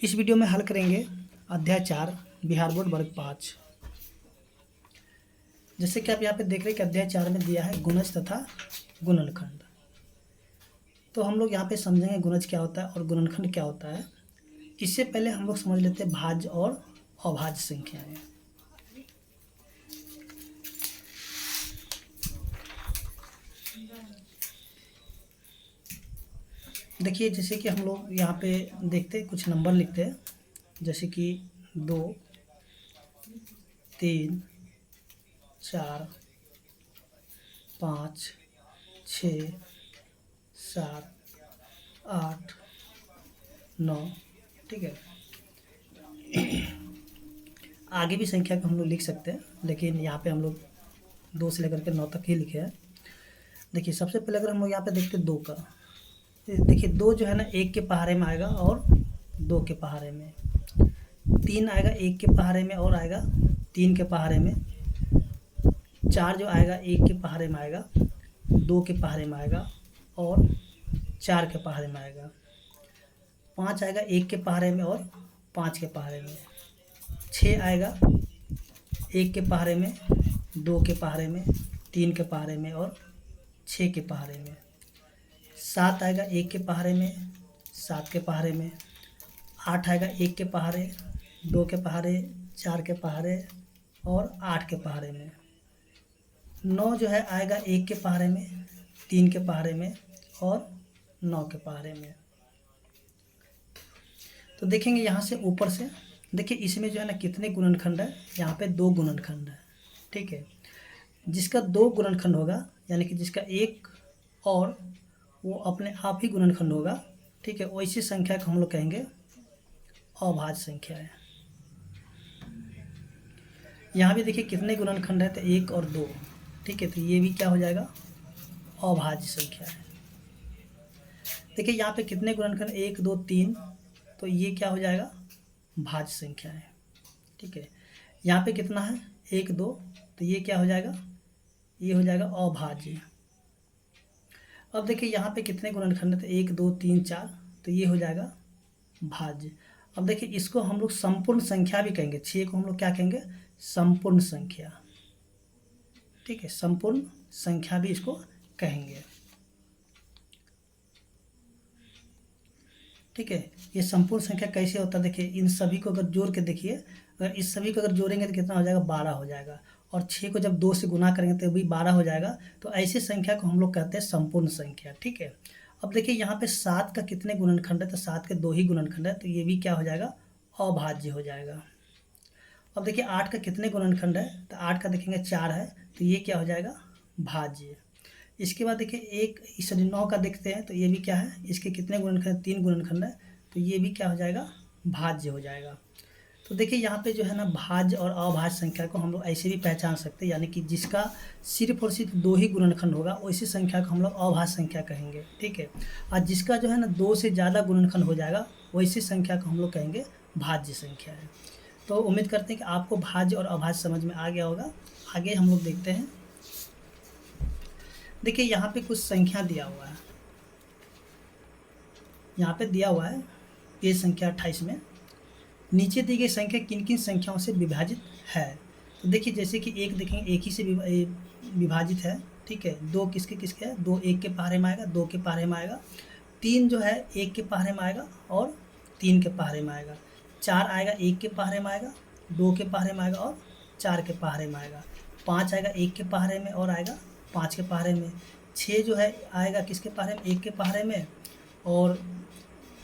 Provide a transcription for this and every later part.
इस वीडियो में हल करेंगे अध्याय 4 बिहार बोर्ड वर्ग 5। जैसे कि आप यहाँ पे देख रहे हैं कि अध्याय 4 में दिया है गुणज तथा गुणनखंड। तो हम लोग यहाँ पे समझेंगे गुणज क्या होता है और गुणनखंड क्या होता है। इससे पहले हम लोग समझ लेते हैं भाज्य और अभाज्य संख्याएं। देखिए जैसे कि हम लोग यहाँ पे देखते हैं, कुछ नंबर लिखते हैं, जैसे कि 2, 3, 4, 5, 6, 7, 8, 9। ठीक है, आगे भी संख्या को हम लोग लिख सकते हैं, लेकिन यहाँ पे हम लोग 2 से लेकर के 9 तक ही लिखे हैं। देखिए सबसे पहले अगर हम लोग यहाँ पे देखते हैं 2 का, देखिए 2 जो है ना 1 के पहाड़े में आएगा और 2 के पहाड़े में। 3 आएगा 1 के पहाड़े में और आएगा 3 के पहाड़े में। 4 जो आएगा 1 के पहाड़े में आएगा, 2 के पहाड़े में आएगा और 4 के पहाड़े में आएगा। 5 आएगा 1 के पहाड़े में और 5 के पहाड़े में। 6 आएगा 1 के पहाड़े में, 2 के पहाड़े में, 3 के पहाड़े में और 6 के पहाड़े में। 7 आएगा 1 के पहाड़े में, 7 के पहाड़े में। 8 आएगा 1 के पहाड़े, 2 के पहाड़े, 4 के पहाड़े और 8 के पहाड़े में। 9 जो है आएगा 1 के पहाड़े में, 3 के पहाड़े में और 9 के पहाड़े में। तो देखेंगे यहाँ से ऊपर से, देखिए इसमें जो है ना कितने गुणनखंड है, यहाँ पे 2 गुणनखंड है। ठीक है, जिसका 2 गुणनखंड होगा यानी कि जिसका एक और वो अपने आप ही गुणनखंड होगा। ठीक है, वैसी संख्या को हम लोग कहेंगे अभाज्य संख्या है। यहाँ भी देखिए कितने गुणनखंड है, तो 1 और 2। ठीक है, तो ये भी क्या हो जाएगा, अभाज्य संख्या है। देखिए यहाँ पे कितने गुणनखंड, 1, 2, 3, तो ये क्या हो जाएगा, भाज्य संख्या है। ठीक है, यहाँ पे कितना है, 1, 2, तो ये क्या हो जाएगा, ये हो जाएगा अभाज्य। अब देखिए यहाँ पे कितने गुणनखंड है, तो 1, 2, 3, 4, तो ये हो जाएगा भाज्य। अब देखिए इसको हम लोग संपूर्ण संख्या भी कहेंगे, 6 को हम लोग क्या कहेंगे, संपूर्ण संख्या। ठीक है, संपूर्ण संख्या भी इसको कहेंगे। ठीक है, ये संपूर्ण संख्या कैसे होता है, देखिए इन सभी को अगर जोड़ के देखिए, अगर इस सभी को अगर जोड़ेंगे तो कितना हो जाएगा, 12 हो जाएगा। और 6 को जब 2 से गुना करेंगे तो भी 12 हो जाएगा। तो ऐसी संख्या को हम लोग कहते हैं संपूर्ण संख्या। ठीक है, अब देखिए यहाँ पे 7 का कितने गुणनखंड है, तो 7 के 2 ही गुणनखंड है, तो ये भी क्या हो जाएगा, अभाज्य हो जाएगा। अब देखिए 8 का कितने गुणनखंड है, तो 8 का देखेंगे 4 है, तो ये क्या हो जाएगा, भाज्य। इसके बाद देखिए एक 9 का देखते हैं, तो ये भी क्या है, इसके कितने गुणनखंड, 3 गुणनखंड है, तो ये भी क्या हो जाएगा, भाज्य हो जाएगा। तो देखिए यहाँ पे जो है ना भाज्य और अभाज्य संख्या को हम लोग ऐसे भी पहचान सकते हैं, यानी कि जिसका सिर्फ और सिर्फ 2 ही गुणनखंड होगा वैसी संख्या को हम लोग अभाज्य संख्या कहेंगे। ठीक है, और जिसका जो है ना 2 से ज़्यादा गुणनखंड हो जाएगा वैसी संख्या को हम लोग कहेंगे भाज्य संख्या है। तो उम्मीद करते हैं कि आपको भाज्य और अभाज्य समझ में आ गया होगा। आगे हम लोग देखते हैं। देखिए यहाँ पे कुछ संख्या दिया हुआ है, यहाँ पे दिया हुआ है ये संख्या 28 में नीचे दी गई संख्या किन किन संख्याओं से विभाजित है। तो देखिए जैसे कि एक देखेंगे एक ही से विभाजित है। ठीक है, 2 किसके किसके है, 2 1 के पहाड़े में आएगा, 2 के पहाड़े में आएगा। 3 जो है 1 के पहाड़े में आएगा और 3 के पहाड़े में आएगा। 4 आएगा 1 के पहाड़े में आएगा, 2 के पहाड़े में आएगा और 4 के पहाड़े में आएगा। 5 आएगा 1 के पहाड़े में और आएगा 5 के पहाड़े में। 6 जो है आएगा किसके पहाड़े में, 1 के पहाड़े में और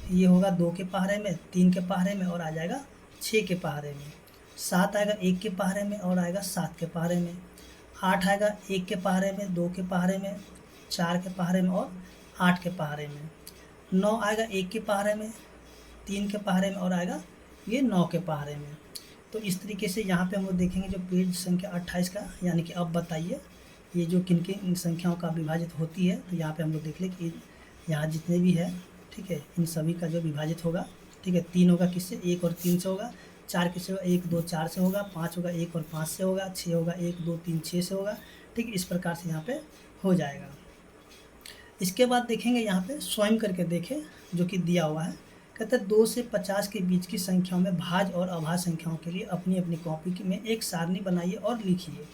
ये होगा 2 के पहाड़े में, 3 के पहाड़े में और आ जाएगा 6 के पहाड़े में। 7 आएगा 1 के पहाड़े में और आएगा 7 के पहाड़े में। 8 आएगा 1 के पहाड़े में, 2 के पहाड़े में, 4 के पहाड़े में और 8 के पहाड़े में। 9 आएगा 1 के पहाड़े में, 3 के पहाड़े में और आएगा ये 9 के पहाड़े में। तो इस तरीके से यहाँ पे हम लोग देखेंगे जो पेज संख्या 28 का, यानी कि अब बताइए ये जो किन किन संख्याओं का विभाजित होती है। तो यहाँ पे हम लोग देख लें कि यहाँ जितने भी है, ठीक है, इन सभी का जो विभाजित होगा। ठीक है, 3 होगा किससे, 1 और 3 से होगा। 4 किससे होगा, 1 2 4 से होगा। 5 होगा 1 और 5 से होगा। 6 होगा 1 2 3 6 से होगा। ठीक, इस प्रकार से यहाँ पे हो जाएगा। इसके बाद देखेंगे यहाँ पे स्वयं करके देखें जो कि दिया हुआ है कहते हैं 2 से 50 के बीच की संख्याओं में भाज्य और अभाज्य संख्याओं के लिए अपनी अपनी कॉपी में एक सारणी बनाइए और लिखिए।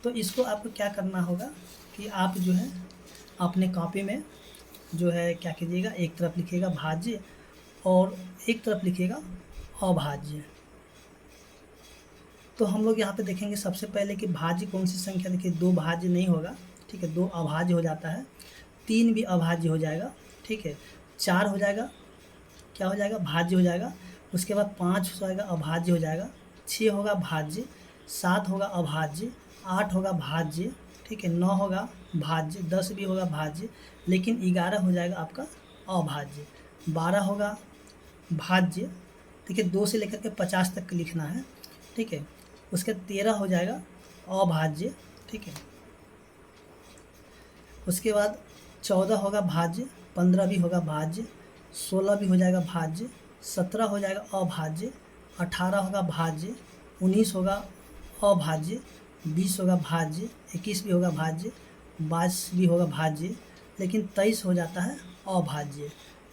तो इसको आपको क्या करना होगा कि आप जो है अपने कॉपी में जो है क्या कीजिएगा, एक तरफ लिखिएगा भाज्य और एक तरफ लिखिएगा अभाज्य। तो हम लोग यहाँ पे देखेंगे सबसे पहले कि भाज्य कौन सी संख्या, देखिए 2 भाज्य नहीं होगा, ठीक है, 2 अभाज्य हो जाता है, 3 भी अभाज्य हो जाएगा, ठीक है, 4 हो जाएगा, क्या हो जाएगा, भाज्य हो जाएगा। उसके बाद 5 हो जाएगा, अभाज्य हो जाएगा, 6 होगा भाज्य, 7 होगा अभाज्य, 8 होगा भाज्य, ठीक है, 9 होगा भाज्य, 10 भी होगा भाज्य, लेकिन 11 हो जाएगा आपका अभाज्य, 12 होगा भाज्य, ठीक है, 2 से लेकर के 50 तक लिखना है, ठीक है। उसके 13 हो जाएगा अभाज्य, ठीक है। उसके बाद 14 होगा भाज्य, 15 भी होगा भाज्य, 16 भी हो जाएगा भाज्य, 17 हो जाएगा अभाज्य, 18 होगा भाज्य, 19 होगा अभाज्य, 20 होगा भाज्य, 21 भी होगा भाज्य, 22 भी होगा भाज्य, लेकिन 23 हो जाता है अभाज्य,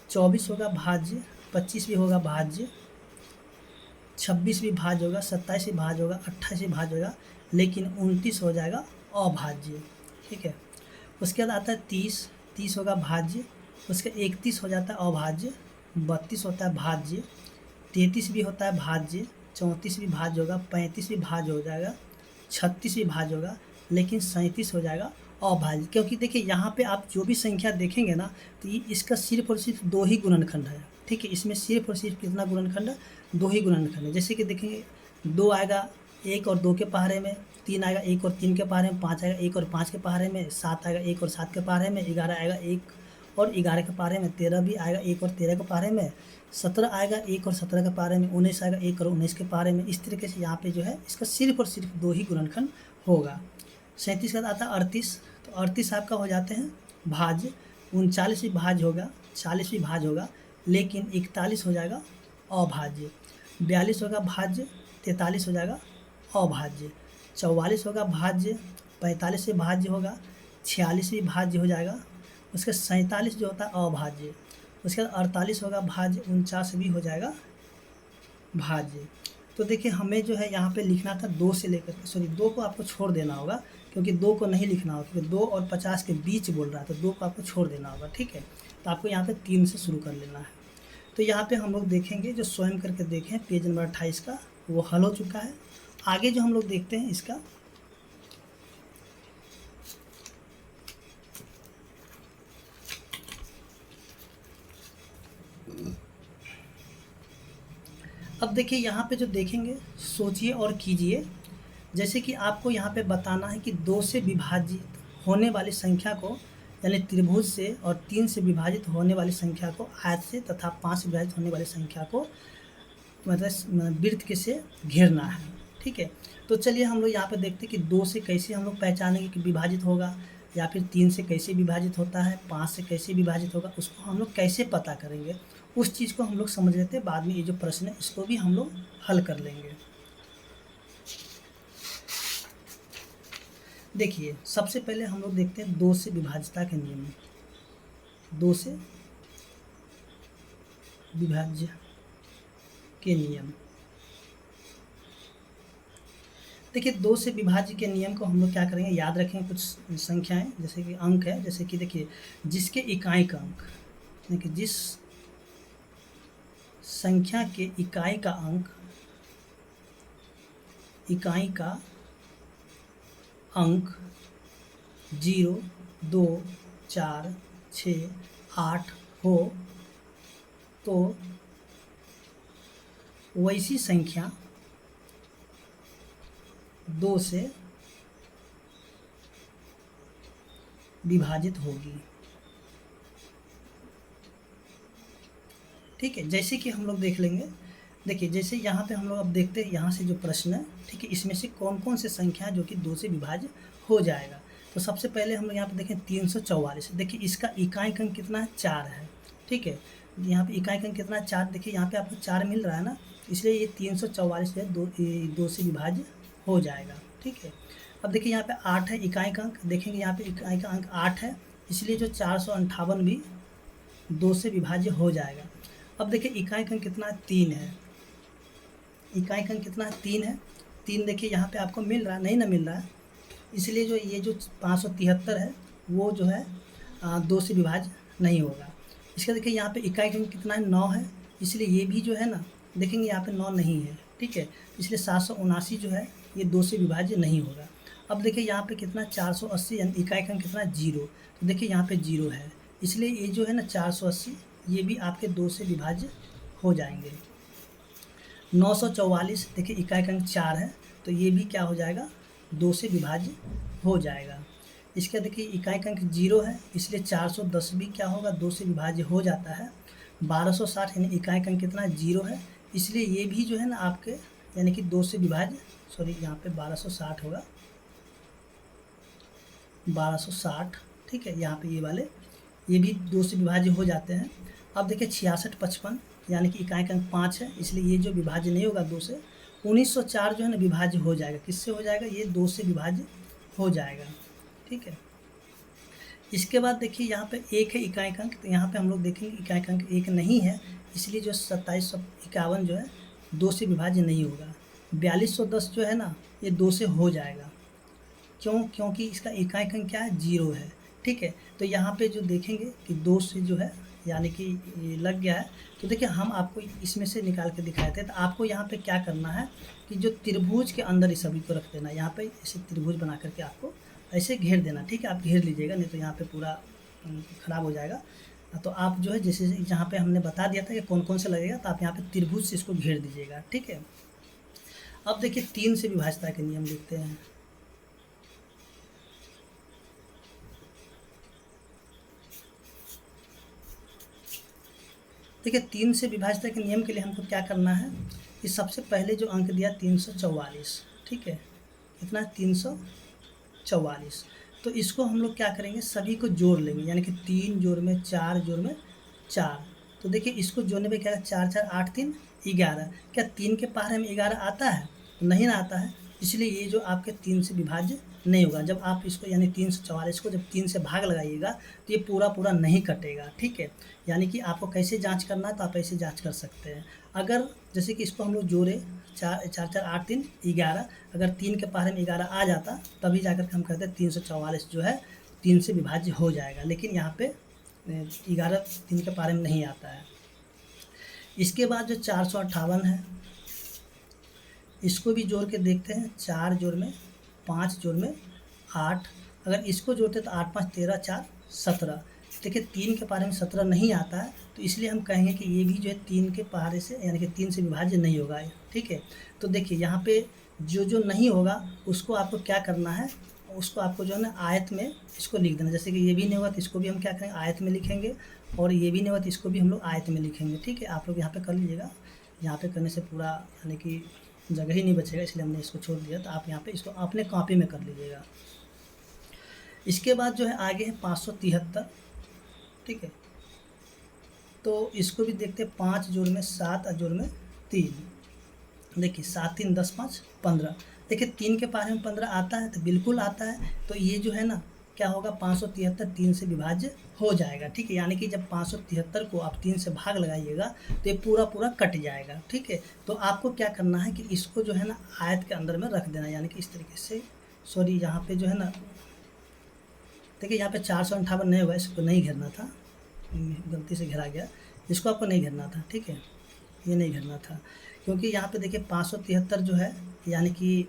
24 होगा भाज्य, 25 भी होगा भाज्य, 26 भी भाज्य होगा, 27 भी भाज्य होगा, 28 भी भाज्य होगा, लेकिन 29 हो जाएगा अभाज्य, ठीक है। उसके बाद आता है 30 होगा भाज्य, उसके 31 हो जाता है अभाज्य, 32 होता है भाज्य, 33 भी होता है भाज्य, 34 भी भाज्य होगा, 35 भी भाज्य हो जाएगा, 36 भी भाज्य होगा, लेकिन 37 हो जाएगा अभाज्य। क्योंकि देखिए यहाँ पे आप जो भी संख्या देखेंगे ना, तो ये इसका सिर्फ और सिर्फ 2 ही गुणनखंड है, ठीक है। इसमें सिर्फ और सिर्फ कितना गुणनखंड है, 2 ही गुणनखंड है। जैसे कि देखेंगे 2 आएगा 1 और 2 के पहाड़े में, 3 आएगा 1 और 3 के पहाड़े में, 5 आएगा 1 और 5 के पहाड़े में, 7 आएगा 1 और 7 के पहाड़े में, 11 आएगा 1 और 11 के पहाड़े में, 13 भी आएगा 1 और 13 के पहाड़े में, 17 आएगा 1 और 17 के पहाड़े में, 19 आएगा 1 और 19 के पहाड़े में। इस तरीके से यहाँ पे जो है इसका सिर्फ और सिर्फ 2 ही गुणनखंड होगा। 37 के बाद आता है 38, तो 38 आपका हो जाते हैं भाज्य, 39 भी भाज्य होगा, 40 भी भाज्य होगा, लेकिन 41 हो जाएगा अभाज्य, 42 होगा भाज्य, 43 हो जाएगा अभाज्य, 44 होगा भाज्य, 45 भी भाज्य होगा, 46 भी भाज्य हो जाएगा, उसके 47 जो होता है अभाज्य, उसके बाद 48 होगा भाज्य, 49 भी हो जाएगा भाज्य। तो देखिए हमें जो है यहाँ पे लिखना था 2 से लेकर के, सॉरी 2 को आपको छोड़ देना होगा, क्योंकि 2 को नहीं लिखना होगा, क्योंकि 2 और 50 के बीच बोल रहा है, तो 2 को आपको छोड़ देना होगा, ठीक है। तो आपको यहाँ पे 3 से शुरू कर लेना है। तो यहाँ पे हम लोग देखेंगे, जो स्वयं करके देखें पेज नंबर 28 का, वो हल हो चुका है। आगे जो हम लोग देखते हैं इसका, अब देखिए यहाँ पे जो देखेंगे सोचिए और कीजिए। जैसे कि आपको यहाँ पे बताना है कि 2 से विभाजित होने वाली संख्या को, यानी त्रिभुज से, और 3 से विभाजित होने वाली संख्या को आयत से, तथा 5 से विभाजित होने वाली संख्या को मतलब वृत्त के से घेरना है, ठीक है। तो चलिए हम लोग यहाँ पे देखते हैं कि 2 से कैसे हम लोग पहचानेंगे कि विभाजित होगा, या फिर 3 से कैसे विभाजित होता है, 5 से कैसे विभाजित होगा, उसको हम लोग कैसे पता करेंगे, उस चीज़ को हम लोग समझ लेते हैं। बाद में ये जो प्रश्न है इसको भी हम लोग हल कर लेंगे। देखिए सबसे पहले हम लोग देखते हैं 2 से विभाज्यता के नियम। 2 से विभाज्य के नियम, देखिए 2 से विभाज्य के नियम को हम लोग क्या करेंगे, याद रखेंगे कुछ संख्याएं, जैसे कि अंक है, जैसे कि देखिए जिसके इकाई का अंक, देखिए जिस संख्या के इकाई का अंक, इकाई का अंक 0, 2, 4, 6, 8 हो, तो वैसी संख्या 2 से विभाजित होगी, ठीक है। जैसे कि हम लोग देख लेंगे, देखिए जैसे यहाँ पे हम लोग अब देखते हैं यहाँ से जो प्रश्न है, ठीक है, इसमें से कौन कौन से संख्या जो कि 2 से विभाज्य हो जाएगा। तो सबसे पहले हम लोग यहाँ पे देखें 344, देखिए इसका इकाई अंक कितना है, 4 है, ठीक है। यहाँ पे इकाई अंक कितना है, 4, देखिए यहाँ पे आपको 4 मिल रहा है ना, इसलिए ये 344 जो है 2 से विभाज्य हो जाएगा, ठीक है। अब देखिए यहाँ पे 8 है इकाई का अंक, देखेंगे यहाँ पे इकाई का अंक 8 है, इसलिए जो 458 भी 2 से विभाज्य हो जाएगा। अब देखिए इकाई अंक कितना है, 3 है। इकाई अंक कितना है, 3 है। 3 देखिए यहाँ पे आपको मिल रहा है, नहीं ना मिल रहा है, इसलिए जो ये जो 573 है वो जो है 2 से विभाज्य नहीं होगा। इसका देखिए यहाँ पे इकाई अंक कितना है, 9 है, इसलिए ये भी जो है ना देखेंगे यहाँ पे 9 नहीं है, ठीक है, इसलिए 779 जो है ये 2 से विभाज्य नहीं होगा। अब देखिए यहाँ पे कितना 480 यानी इकाई अंक कितना 0, तो देखिए यहाँ पे 0 है, इसलिए ये जो है ना 480 ये भी आपके 2 से विभाज्य हो जाएंगे। 944 देखिए इकाई अंक 4 है, तो ये भी क्या हो जाएगा, 2 से विभाज्य हो जाएगा। इसका देखिए इकाई अंक 0 है, इसलिए 410 भी क्या होगा, 2 से विभाज्य हो जाता है। 1260 यानी इकाई अंक कितना 0 है, इसलिए ये भी जो है ना आपके यानी कि 2 से विभाज्य, सॉरी यहाँ पे 1260 होगा, 1260, ठीक है, यहाँ पे ये वाले ये भी 2 से विभाज्य हो जाते हैं। अब देखिए 6655 यानी कि इकाई अंक 5 है, इसलिए ये जो विभाज्य नहीं होगा 2 से। 1904 जो है ना विभाज्य हो जाएगा, किससे हो जाएगा, ये 2 से विभाज्य हो जाएगा, ठीक है। इसके बाद देखिए यहाँ पे 1 है इकाई अंक, तो यहाँ पे हम लोग देखेंगे इकाई अंक 1 नहीं है, इसलिए जो 2751 जो है 2 से विभाज्य नहीं होगा। 4210 जो है ना ये 2 से हो जाएगा, क्यों, क्योंकि इसका इकाई अंक क्या है, 0 है, ठीक है। तो यहाँ पे जो देखेंगे कि 2 से जो है यानी कि ये लग गया है, तो देखिए हम आपको इसमें से निकाल के दिखाए थे। तो आपको यहाँ पे क्या करना है कि जो त्रिभुज के अंदर इस सभी को रख देना, यहाँ पे ऐसे त्रिभुज बना करके आपको ऐसे घेर देना, ठीक है। आप घेर लीजिएगा, नहीं तो यहाँ पे पूरा ख़राब हो जाएगा। तो आप जो है जैसे यहाँ पे हमने बता दिया था कि कौन कौन से लगेगा, तो आप यहाँ पे त्रिभुज से इसको घेर दीजिएगा, ठीक है। अब देखिए 3 से विभाज्यता के नियम लिखते हैं। देखिए 3 से विभाज्यता के नियम के लिए हमको क्या करना है कि सबसे पहले जो अंक दिया 344, ठीक है, कितना 344, तो इसको हम लोग क्या करेंगे, सभी को जोड़ लेंगे, यानी कि 3 जोड़ में 4 जोड़ में 4। तो देखिए इसको जोड़ने पे क्या है, 4 4 8 3 11, क्या 3 के पहाड़े में 11 आता है, नहीं ना आता है, इसलिए ये जो आपके 3 से विभाज्य नहीं होगा। जब आप इसको यानी 344 को जब 3 से भाग लगाइएगा तो ये पूरा पूरा नहीं कटेगा, ठीक है। यानी कि आपको कैसे जांच करना है, तो आप ऐसे जांच कर सकते हैं। अगर जैसे कि इसको हम लोग जोड़े 4 4 4 8 3 11, अगर 3 के पहाड़े में 11 आ जाता तभी जाकर के हम कहते हैं 344 जो है 3 से विभाज्य हो जाएगा, लेकिन यहाँ पे 11 3 के पहाड़े में नहीं आता है। इसके बाद जो 458 है, इसको भी जोड़ के देखते हैं, 4 जोड़ में 5 जोड़ में 8, अगर इसको जोड़ते तो 8 5 13 4 17। देखिए 3 के पहाड़े में 17 नहीं आता है, तो इसलिए हम कहेंगे कि ये भी जो है 3 के पहाड़े से यानी कि 3 से विभाज्य नहीं होगा, ठीक है। तो देखिए यहाँ पे जो जो नहीं होगा उसको आपको क्या करना है, उसको आपको जो है ना आयत में इसको लिख देना। जैसे कि ये भी नहीं होगा तो इसको भी हम क्या करेंगे, आयत में लिखेंगे, और ये भी नहीं होगा तो इसको भी हम लोग आयत में लिखेंगे, ठीक है। आप लोग यहाँ पे कर लीजिएगा, यहाँ पे करने से पूरा यानी कि जगह ही नहीं बचेगा, इसलिए हमने इसको छोड़ दिया। तो आप यहाँ पे इसको अपने कॉपी में कर लीजिएगा। इसके बाद जो है आगे है 573, ठीक है, तो इसको भी देखते हैं। 5 जोड़ में 7 जोड़ में 3, देखिए 7 3 10 5 15, देखिए 3 के पहाड़े में 15 आता है, तो बिल्कुल आता है, तो ये जो है ना क्या होगा, 573 3 से विभाज्य हो जाएगा, ठीक है। यानी कि जब 573 को आप 3 से भाग लगाइएगा तो ये पूरा पूरा कट जाएगा, ठीक है। तो आपको क्या करना है कि इसको जो है ना आयत के अंदर में रख देना, यानी कि इस तरीके से, सॉरी यहाँ पे जो है ना देखिए यहाँ पे 458 नहीं होगा, इसको नहीं घेरना था, गलती से घेरा गया, इसको आपको नहीं घेरना था, ठीक है, ये नहीं घेरना था, क्योंकि यहाँ पे देखिए 573 जो है यानी कि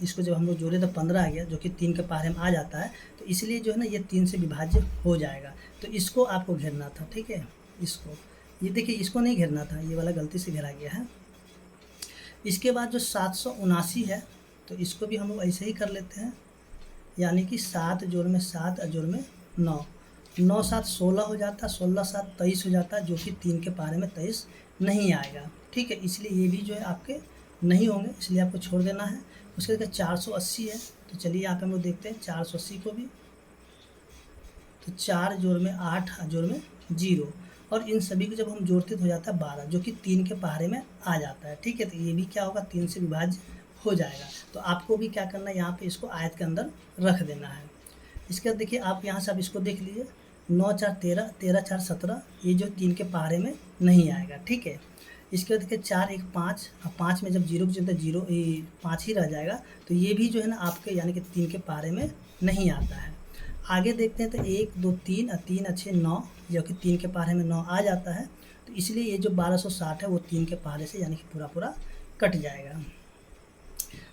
इसको जब हम लोग जोड़े तो 15 आ गया, जो कि 3 के पहाड़े में आ जाता है, तो इसलिए जो है ना ये 3 से विभाज्य हो जाएगा। तो इसको आपको घेरना था, ठीक है, इसको, ये देखिए इसको नहीं घेरना था, ये वाला गलती से घेरा गया है। इसके बाद जो 779 है, तो इसको भी हम लोग ऐसे ही कर लेते हैं, यानी कि 7 जोड़ में 7 जोड़ में 9, 9 7 16 हो जाता है, 16 7 23 हो जाता है, जो कि 3 के पहाड़े में 23 नहीं आएगा, ठीक है। इसलिए ये भी जो है आपके नहीं होंगे, इसलिए आपको छोड़ देना है। उसके बाद 480 है, तो चलिए यहाँ पे हम लोग देखते हैं 480 को भी, तो 4 जोड़ में 8 जोड़ में 0, और इन सभी को जब हम जोड़ते तो हो जाता है 12, जो कि 3 के पहाड़े में आ जाता है, ठीक है। तो ये भी क्या होगा, 3 से विभाज्य हो जाएगा। तो आपको भी क्या करना है, यहाँ पे इसको आयत के अंदर रख देना है। इसके बाद देखिए आप यहाँ से आप इसको देख लीजिए, 9 4 13, 13 4 17, ये जो 3 के पहाड़े में नहीं आएगा, ठीक है। इसके बाद देखिए 4 1 5, अब 5 में जब 0 की जगह 0 5 ही रह जाएगा, तो ये भी जो है ना आपके यानी कि 3 के पहाड़े में नहीं आता है। आगे देखते हैं तो 1 2 3 और 3 अच्छे 9, जो कि 3 के पहाड़े में 9 आ जाता है, तो इसलिए ये जो 1260 है वो 3 के पहाड़े से यानी कि पूरा पूरा कट जाएगा।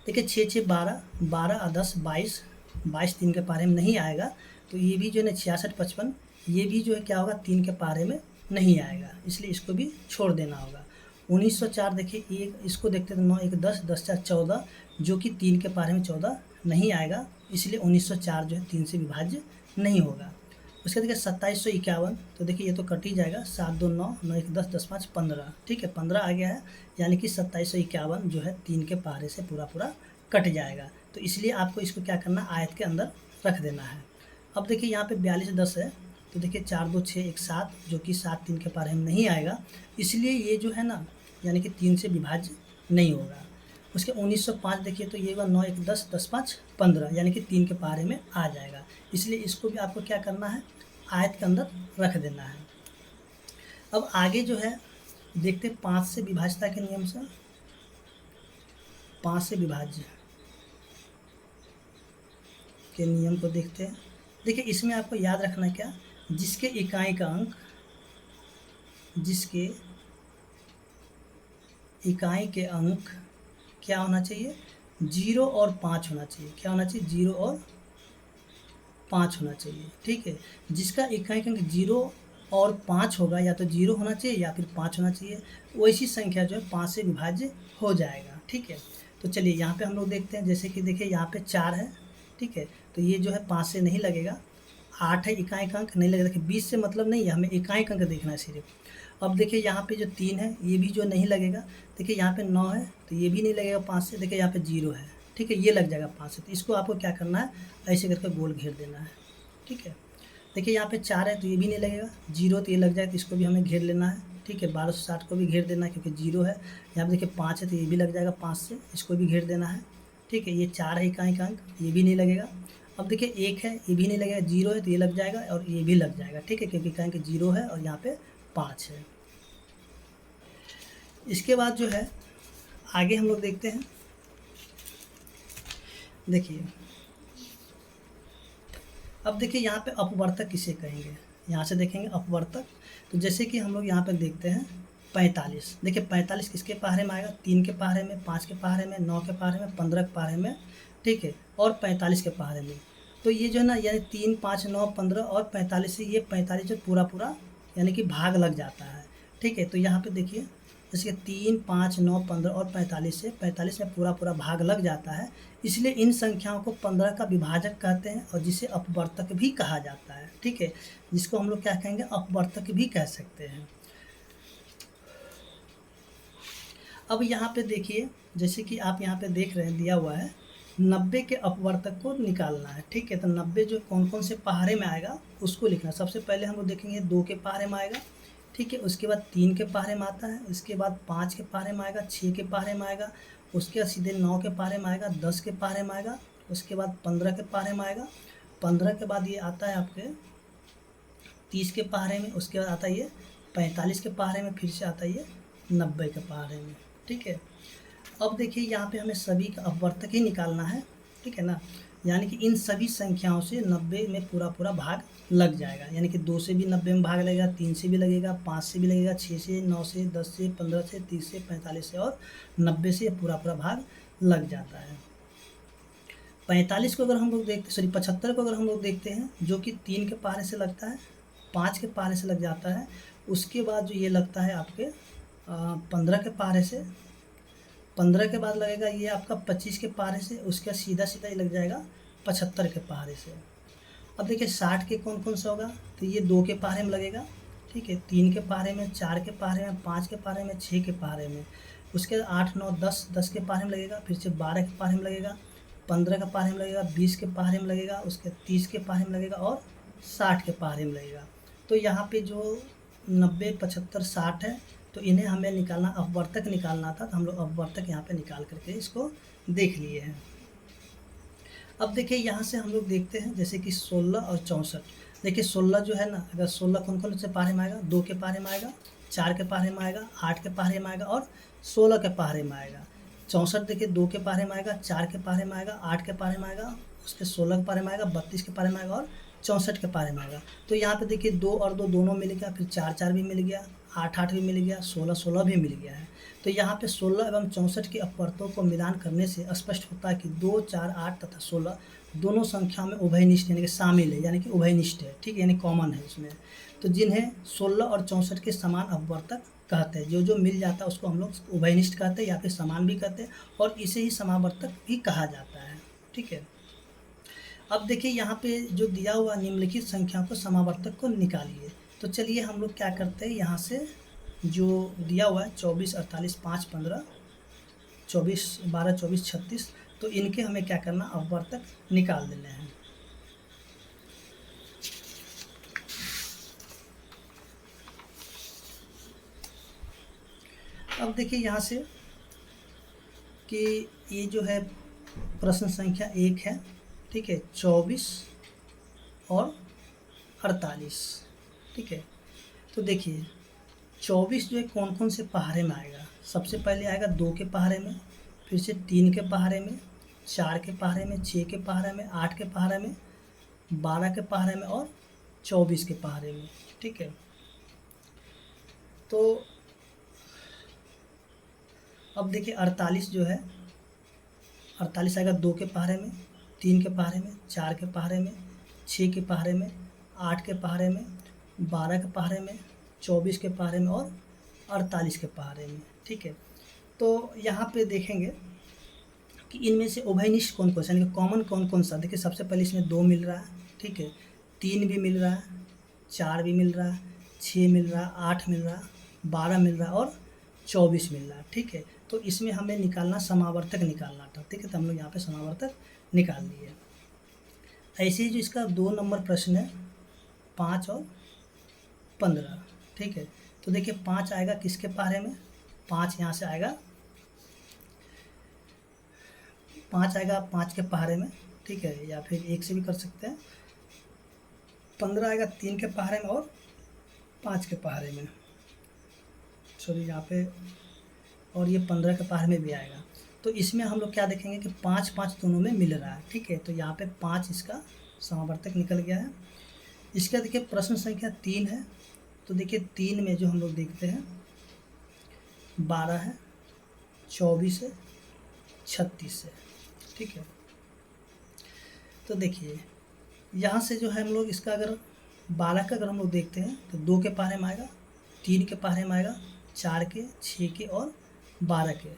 देखिए 6 6 12, 12 और 10 22, 22 3 के पहाड़े में नहीं आएगा, तो ये भी जो है ना 66 55, ये भी जो है क्या होगा 3 के पहाड़े में नहीं आएगा, इसलिए इसको भी छोड़ देना होगा। 1904 देखिए, एक इसको देखते हैं तो 9 1 10, 10 4 14, जो कि 3 के पहाड़े में 14 नहीं आएगा, इसलिए 1904 जो है 3 से विभाज्य नहीं होगा। उसके देखिए 2751, तो देखिए ये तो कट ही जाएगा, 7 2 9, 9 1 10, 10 5 15, ठीक है, 15 आ गया है, यानी कि 2751 जो है 3 के पहाड़े से पूरा पूरा कट जाएगा। तो इसलिए आपको इसको क्या करना, आयत के अंदर रख देना है। अब देखिए यहाँ पे 42 10 है, तो देखिए 4 2 6 1 7, जो कि 7 3 के पहाड़े में नहीं आएगा, इसलिए ये जो है ना यानी कि 3 से विभाज्य नहीं होगा। उसके 1905 देखिए, तो ये 9 1 10, 10 5 15, यानी कि 3 के पहाड़े में आ जाएगा, इसलिए इसको भी आपको क्या करना है, आयत के अंदर रख देना है। अब आगे जो है देखते 5 से विभाज्यता के नियम से, 5 से विभाज्य के नियम को देखते हैं। देखिए इसमें आपको याद रखना क्या, जिसके इकाई का अंक, जिसके इकाई के अंक क्या होना चाहिए, 0 और 5 होना चाहिए। क्या होना चाहिए, 0 और 5 होना चाहिए, ठीक है। जिसका इकाई का अंक 0 और 5 होगा, या तो 0 होना चाहिए या फिर 5 होना चाहिए, वैसी संख्या जो है 5 से विभाज्य हो जाएगा, ठीक है। तो चलिए यहाँ पे हम लोग देखते हैं, जैसे कि देखिए यहाँ पे 4 है, ठीक है, तो ये जो है 5 से नहीं लगेगा। 8 है, इकाई का अंक नहीं लगेगा। देखिए 20 से मतलब नहीं है, हमें इकाई का अंक देखना है सिर्फ। अब देखिए यहाँ पे जो 3 है, ये भी जो नहीं लगेगा। देखिए यहाँ पे 9 है, तो ये भी नहीं लगेगा 5 से। देखिए यहाँ पे 0 है, ठीक है, ये लग जाएगा 5 से। तो इसको आपको क्या करना है, ऐसे करके गोल घेर देना है, ठीक है। देखिए यहाँ पे 4 है, तो ये भी नहीं लगेगा। 0 तो ये लग जाए, तो इसको भी हमें घेर लेना है, ठीक है। 1260 को भी घेर देना है, क्योंकि 0 है। यहाँ पे देखिए 5 है, तो ये भी लग जाएगा 5 से, इसको भी घेर देना है, ठीक है। ये 4 है इकाई का अंक, ये भी नहीं लगेगा। अब देखिए 1 है, ये भी नहीं लगेगा। 0 है, तो ये लग जाएगा और ये भी लग जाएगा, ठीक है, क्योंकि इकाई का 0 है और यहाँ पे 5 है। इसके बाद जो है आगे हम लोग देखते हैं। देखिए अब देखिए यहाँ पे अपवर्तक किसे कहेंगे, यहाँ से देखेंगे अपवर्तक। तो जैसे कि हम लोग यहाँ पे देखते हैं 45। देखिए 45 किसके पहाड़े में आएगा, 3 के पहाड़े में, 5 के पहाड़े में, 9 के पहाड़े में, 15 के पहाड़े में, ठीक है, और 45 के पहाड़े में। तो ये जो है ना, यानी 3 5 9 15 और 45 से, ये 45 जो पूरा पूरा यानी कि भाग लग जाता है, ठीक है। तो यहाँ पे देखिए जैसे कि 3 5 9 15 और 45 से, 45 में पूरा पूरा भाग लग जाता है, इसलिए इन संख्याओं को 15 का विभाजक कहते हैं, और जिसे अपवर्तक भी कहा जाता है, ठीक है, जिसको हम लोग क्या कहेंगे, अपवर्तक भी कह सकते हैं। अब यहाँ पे देखिए, जैसे कि आप यहाँ पे देख रहे हैं, दिया हुआ है 90 के अपवर्तक को निकालना है, ठीक है। तो 90 जो कौन कौन से पहाड़े में आएगा उसको लिखना। सबसे पहले हम लोग देखेंगे 2 के पहाड़े में आएगा, ठीक है। उसके बाद 3 के पहाड़े में आता है, उसके बाद 5 के पहाड़े में आएगा, 6 के पहाड़े में आएगा, उसके बाद सीधे 9 के पहाड़े में आएगा, 10 के पहाड़े में आएगा, उसके बाद 15 के पहाड़े में आएगा, 15 के बाद ये आता है आपके 30 के पहाड़े में, उसके बाद आता है ये 45 के पहाड़े में, फिर से आता है ये 90 के पहाड़े में, ठीक है। अब देखिए यहाँ पे हमें सभी का अपवर्तक ही निकालना है, ठीक है ना, यानी कि इन सभी संख्याओं से 90 में पूरा पूरा भाग लग जाएगा, यानी कि 2 से भी 90 में भाग लगेगा, 3 से भी लगेगा, 5 से भी लगेगा, 6 से, 9 से, 10 से, 15 से, 30 से, 45 से और 90 से पूरा पूरा भाग लग जाता है। 45 को अगर हम लोग देखते, सॉरी 75 को अगर हम लोग देखते हैं, जो कि 3 के पहाड़े से लगता है, 5 के पहाड़े से लग जाता है, उसके बाद जो ये लगता है आपके 15 के पहाड़े से, 15 के बाद लगेगा ये आपका 25 के पहाड़े से, उसका सीधा सीधा ही लग जाएगा 75 के पहाड़े से। अब देखिए 60 के कौन कौन सा होगा, तो ये 2 के पहाड़े में लगेगा, ठीक है, 3 के पहाड़े में, 4 के पहाड़े में, 5 के पहाड़े में, 6 के पहाड़े में, उसके 8 9 10, 10 के पहाड़े में लगेगा, फिर से 12 के पहाड़े में लगेगा, 15 के पहाड़े में लगेगा, 20 के पहाड़े में लगेगा, उसके 30 के पहाड़े में लगेगा और 60 के पहाड़े में लगेगा। तो यहाँ पे जो 90 75 60 है, तो इन्हें हमें निकालना, अपवर्तक निकालना था, तो हम लोग अपवर्तक यहाँ पे निकाल करके इसको देख लिए हैं। अब देखिए यहाँ से हम लोग देखते हैं, जैसे कि 16 और 64। देखिए 16 जो है ना, अगर 16 कौन-कौन से पहाड़े में आएगा, 2 के पहाड़े में आएगा, 4 के पहाड़े में आएगा, 8 के पहाड़े में आएगा और 16 के पहाड़े में आएगा। 64 देखिए 2 के पहाड़े में आएगा, 4 के पहाड़े में आएगा, 8 के पहाड़े में आएगा, उसके 16 के पहाड़े में आएगा, 32 के पहाड़े में आएगा और 64 के पहाड़े में आएगा। तो यहाँ पे देखिए 2 और 2 दोनों मिल गया, फिर 4-4 भी मिल गया, 8-8 भी मिल गया, 16-16 भी मिल गया है। तो यहाँ पे 16 एवं 64 की अपवर्तों को मिलान करने से स्पष्ट होता है कि 2, 4, 8 तथा 16 दोनों संख्याओं में उभयनिष्ठ यानी कि शामिल है, यानी कि उभयनिष्ठ है, ठीक है, यानी कॉमन है इसमें। तो जिन्हें 16 और 64 के समान अपवर्तक कहते हैं, जो मिल जाता है उसको हम लोग उभयनिष्ठ कहते हैं या फिर समान भी कहते हैं, और इसे ही समावर्तक भी कहा जाता है, ठीक है। अब देखिए यहाँ पे जो दिया हुआ निम्नलिखित संख्याओं को समावर्तक को निकालिए। तो चलिए हम लोग क्या करते हैं, यहाँ से जो दिया हुआ है 24, 48, 5, 15, 24, 12, 24, 36, तो इनके हमें क्या करना, अपवर्तक निकाल देने हैं। अब देखिए यहाँ से कि ये जो है प्रश्न संख्या 1 है, ठीक है, 24 और 48, ठीक है। तो देखिए 24 जो है कौन कौन से पहाड़े में आएगा, सबसे पहले आएगा 2 के पहाड़े में, फिर से 3 के पहाड़े में, 4 के पहाड़े में, 6 के पहाड़े में, 8 के पहाड़े में, 12 के पहाड़े में और 24 के पहाड़े में, ठीक है। तो अब देखिए 48 जो है, 48 आएगा 2 के पहाड़े में, 3 के पहाड़े में, 4 के पहाड़े में, 6 के पहाड़े में, 8 के पहाड़े में, 12 के पहाड़े में, 24 के पहाड़े में और 48 के पहाड़े में, ठीक है। तो यहाँ पे देखेंगे कि इनमें से उभयनिष्ठ कौन कौन सा, यानी कि कॉमन कौन कौन सा। देखिए सबसे पहले इसमें 2 मिल रहा है, ठीक है, 3 भी मिल रहा है, 4 भी मिल रहा है, 6 मिल रहा है, 8 मिल रहा है, 12 मिल रहा है और 24 मिल रहा है, ठीक है। तो इसमें हमें निकालना समावर्तक निकालना था, ठीक है, तो हम लोग यहाँ पे समावर्तक निकाल दिए। ऐसे ही जो इसका 2 नंबर प्रश्न है 5 और 15, ठीक है। तो देखिए 5 आएगा किसके पहाड़े में, 5 यहाँ से आएगा, 5 आएगा 5 के पहाड़े में, ठीक है, या फिर 1 से भी कर सकते हैं। 15 आएगा 3 के पहाड़े में और 5 के पहाड़े में, सॉरी यहाँ पे, और ये 15 के पहाड़े में भी आएगा। तो इसमें हम लोग क्या देखेंगे कि 5-5 दोनों में मिल रहा है, ठीक है। तो यहाँ पे 5 इसका समावर्तक निकल गया है। इसका देखिए प्रश्न संख्या 3 है, तो देखिए 3 में जो हम लोग देखते हैं 12 है, 24 है, 36 है, ठीक है। तो देखिए यहाँ से जो है हम लोग इसका अगर 12 का अगर हम लोग देखते हैं तो 2 के पहाड़े में आएगा, 3 के पहाड़े में आएगा, 4 के, 6 के और 12 के।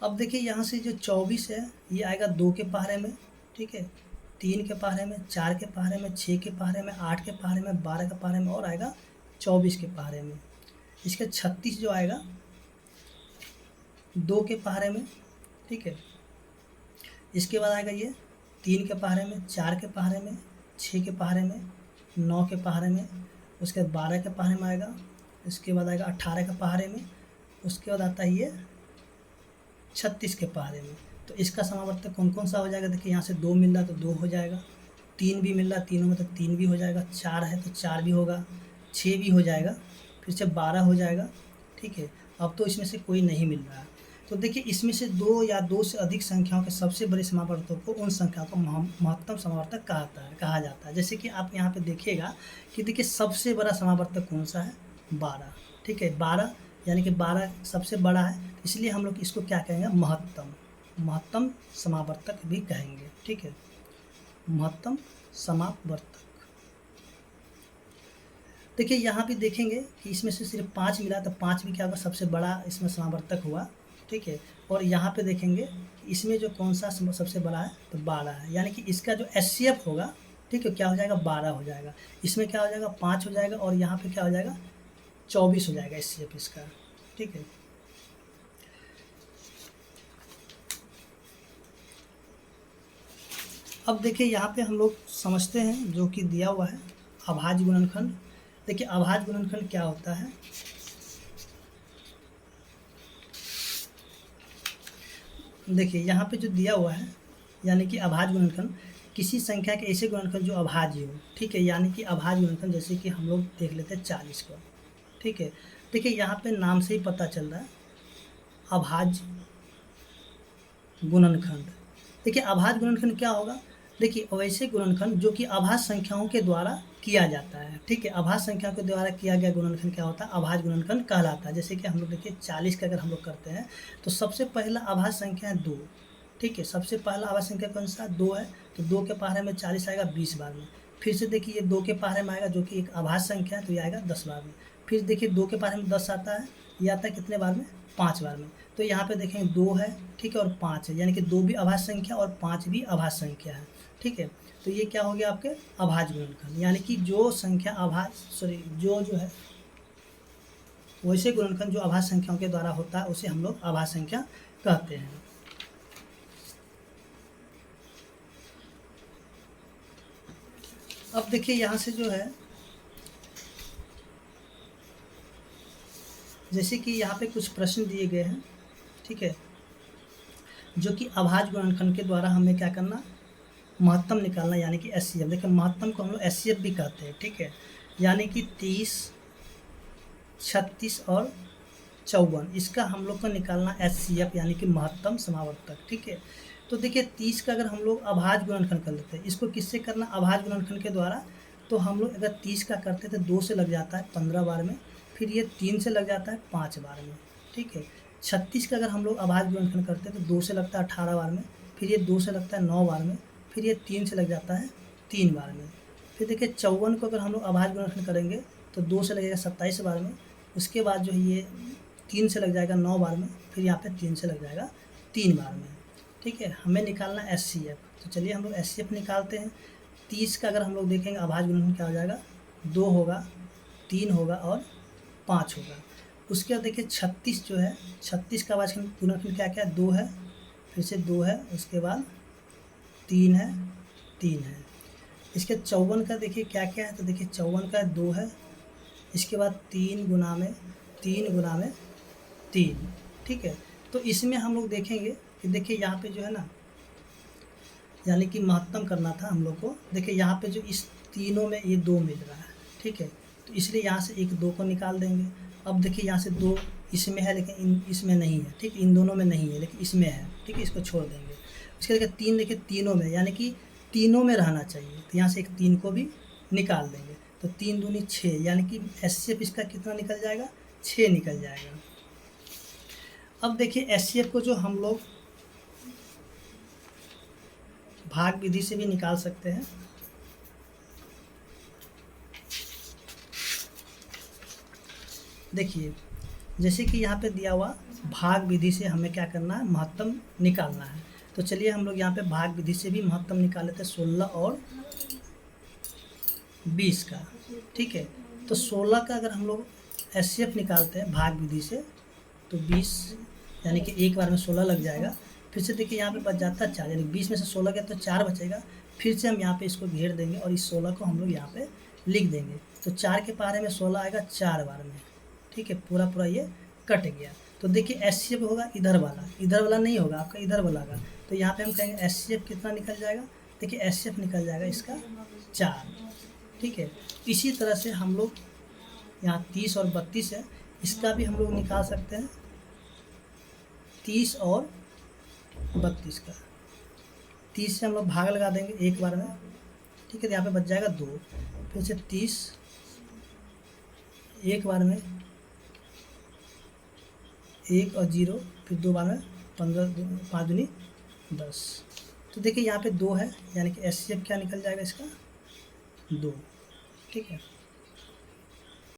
अब देखिए यहाँ से जो 24 है ये आएगा 2 के पहाड़े में, ठीक है, 3 के पहाड़े में, 4 के पहाड़े में, 6 के पहाड़े में, 8 के पहाड़े में, 12 के पहाड़े में और आएगा 24 के पहाड़े में। इसका 36 जो आएगा 2 के पहाड़े में, ठीक है। इसके बाद आएगा ये 3 के पहाड़े में, 4 के पहाड़े में, 6 के पहाड़े में, 9 के पहाड़े में, उसके बाद 12 के पहाड़े में आएगा, इसके बाद आएगा 18 के पहाड़े में, उसके बाद आता है ये 36 के पहाड़े में। तो इसका समावर्तक कौन कौन सा हो जाएगा, देखिए यहाँ से 2 मिल रहा है तो 2 हो जाएगा, 3 भी मिल रहा है तीनों में तो 3 भी हो जाएगा, 4 है तो 4 भी होगा, 6 भी हो जाएगा, फिर से 12 हो जाएगा, ठीक है। अब तो इसमें से कोई नहीं मिल रहा है। तो देखिए इसमें से 2 या 2 से अधिक संख्याओं के सबसे बड़े समावर्तकों को उन संख्याओं को महत्तम समावर्तक कहा जाता है। जैसे कि आप यहाँ पे देखिएगा कि देखिए सबसे बड़ा समावर्तक कौन सा है, 12, ठीक है, 12 यानी कि 12 सबसे बड़ा है, इसलिए हम लोग इसको क्या कहेंगे, महत्तम समावर्तक भी कहेंगे, ठीक है, महत्तम समावर्तक। देखिए यहाँ भी देखेंगे कि इसमें से सिर्फ 5 मिला तो 5 भी क्या होगा, सबसे बड़ा इसमें समावर्तक हुआ, ठीक है। और यहाँ पे देखेंगे कि इसमें जो कौन सा सबसे बड़ा है तो 12 है, यानी कि इसका जो HCF होगा, ठीक है, क्या हो जाएगा, 12 हो जाएगा। इसमें क्या हो जाएगा, 5 हो जाएगा और यहाँ पे क्या हो जाएगा, 24 हो जाएगा HCF इसका, ठीक है। अब देखिए यहाँ पे हम लोग समझते हैं जो कि दिया हुआ है अभाज्य गुणनखंड। देखिए अभाज्य गुणनखंड क्या होता है, देखिए यहाँ पे जो दिया हुआ है यानी कि अभाज्य गुणनखंड, किसी संख्या के ऐसे गुणनखंड जो अभाज्य हो, ठीक है, यानी कि अभाज्य गुणनखंड, जैसे कि हम लोग देख लेते हैं 40 को, ठीक है। देखिए यहाँ पे नाम से ही पता चल रहा है अभाज्य गुणनखंड। देखिए अभाज्य गुणनखंड क्या होगा, देखिए वैसे गुणनखंड जो कि अभाज्य संख्याओं के द्वारा किया जाता है, ठीक है, अभाज्य संख्याओं के द्वारा किया गया गुणनखंड क्या होता है, अभाज्य गुणनखंड कहलाता है। जैसे कि हम लोग देखिए 40 का अगर हम लोग करते हैं तो सबसे पहला अभाज्य संख्या है 2, ठीक है, सबसे पहला अभाज्य संख्या कौन सा 2 है, तो 2 के पहाड़े में 40 आएगा 20 बार में। फिर से देखिए ये 2 के पहाड़े में आएगा जो कि एक अभाज्य संख्या है, तो ये आएगा 10 बार में। फिर देखिए 2 के पहाड़े में 10 आता है, ये आता है कितने बार में, 5 बार में। तो यहाँ पे देखेंगे 2 है, ठीक है, और 5 है, यानी कि 2 भी अभाज्य संख्या और 5 भी अभाज्य संख्या है, ठीक है। तो ये क्या हो गया आपके अभाज्य गुणनखंड, यानी कि जो संख्या जो है वैसे गुणनखंड जो अभाज्य संख्याओं के द्वारा होता है उसे हम लोग अभाज्य संख्या कहते हैं। अब देखिए यहाँ से जो है, जैसे कि यहाँ पे कुछ प्रश्न दिए गए हैं, ठीक है, जो कि अभाज्य गुणनखंड के द्वारा हमें क्या करना, महत्तम निकालना, यानी कि एचसीएफ। देखिए महत्तम को हम लोग एचसीएफ भी कहते हैं, ठीक है, यानी कि 30, 36 और 54, इसका हम लोग को निकालना एचसीएफ, यानी कि महत्तम समावर्तक, ठीक है। तो देखिए 30 का अगर हम लोग अभाज्य गुणनखंड कर लेते हैं, इसको किससे करना, अभाज्य गुणनखंड के द्वारा। तो हम लोग अगर 30 का करते तो 2 से लग जाता है 15 बार में, फिर ये 3 से लग जाता है 5 बार में, ठीक है। 36 का अगर हम लोग अभाज्य गुणनखंड करते हैं तो 2 से लगता है 18 बार में, फिर ये 2 से लगता है 9 बार में, फिर ये 3 से लग जाता है 3 बार में। फिर देखिए 54 को अगर हम लोग अभाज्य गुणनखंड करेंगे तो 2 से लगेगा 27 बार में, उसके बाद जो है ये 3 से लग जाएगा 9 बार में, फिर यहाँ पे 3 से लग जाएगा 3 बार में, ठीक है। हमें निकालना एचसीएफ, तो चलिए हम लोग एचसीएफ निकालते हैं। 30 का अगर हम लोग देखेंगे अभाज्य गुणनखंड क्या हो जाएगा, 2 होगा, 3 होगा और 5 होगा। उसके बाद देखिए 36 जो है, 36 का अभाज्य गुणनखंड क्या क्या है, 2 है, फिर से 2 है, उसके बाद 3 है, 3 है। इसके 54 का देखिए क्या क्या है, तो देखिए 54 का 2 है, इसके बाद 3 गुना में 3, ठीक है। तो इसमें हम लोग देखेंगे कि देखिए यहाँ पे जो है ना, यानी कि महत्तम करना था हम लोग को। देखिए यहाँ पे जो इस तीनों में ये 2 मिल रहा है, ठीक है, तो इसलिए यहाँ से एक 2 को निकाल देंगे। अब देखिए यहाँ से 2 इसमें है लेकिन इसमें नहीं है, ठीक, इन दोनों में नहीं है लेकिन इसमें है, ठीक है, इसको छोड़ देंगे। उसके देखिए 3, देखिए तीनों में, यानी कि तीनों में रहना चाहिए, तो यहाँ से एक 3 को भी निकाल देंगे। तो 3 दूनी 6, यानी कि एचसीएफ इसका कितना निकल जाएगा, 6 निकल जाएगा। अब देखिए एचसीएफ को जो हम लोग भाग विधि से भी निकाल सकते हैं। देखिए जैसे कि यहाँ पे दिया हुआ भाग विधि से हमें क्या करना है, महत्तम निकालना है। तो चलिए हम लोग यहाँ पे भाग विधि से भी महत्तम निकाल लेते हैं, 16 और 20 का, ठीक है। तो 16 का अगर हम लोग एचसीएफ निकालते हैं भाग विधि से तो 20, यानी कि एक बार में 16 लग जाएगा। फिर से देखिए यहाँ पे बच जाता है 4, यानी 20 में से 16 गया तो 4 बचेगा। फिर से हम यहाँ पे इसको घेर देंगे और इस 16 को हम लोग यहाँ पे लिख देंगे। तो 4 के पहाड़े में 16 आएगा 4 बार में, ठीक है, पूरा ये कट गया। तो देखिए एचसीएफ होगा इधर वाला नहीं होगा आपका, इधर वाला का। तो यहाँ पे हम कहेंगे एचसीएफ कितना निकल जाएगा, देखिए एचसीएफ निकल जाएगा इसका 4, ठीक है। इसी तरह से हम लोग यहाँ 30 और 32 है, इसका भी हम लोग निकाल सकते हैं, 30 और 32 का। 30 से हम लोग भाग लगा देंगे एक बार में, ठीक है, तो यहाँ पे बच जाएगा 2। फिर से 30 एक बार में, 1 और 0, फिर 2 बार में 15, 5 दूनी 10। तो देखिए यहाँ पे 2 है, यानी कि एचसीएफ क्या निकल जाएगा इसका, 2, ठीक है।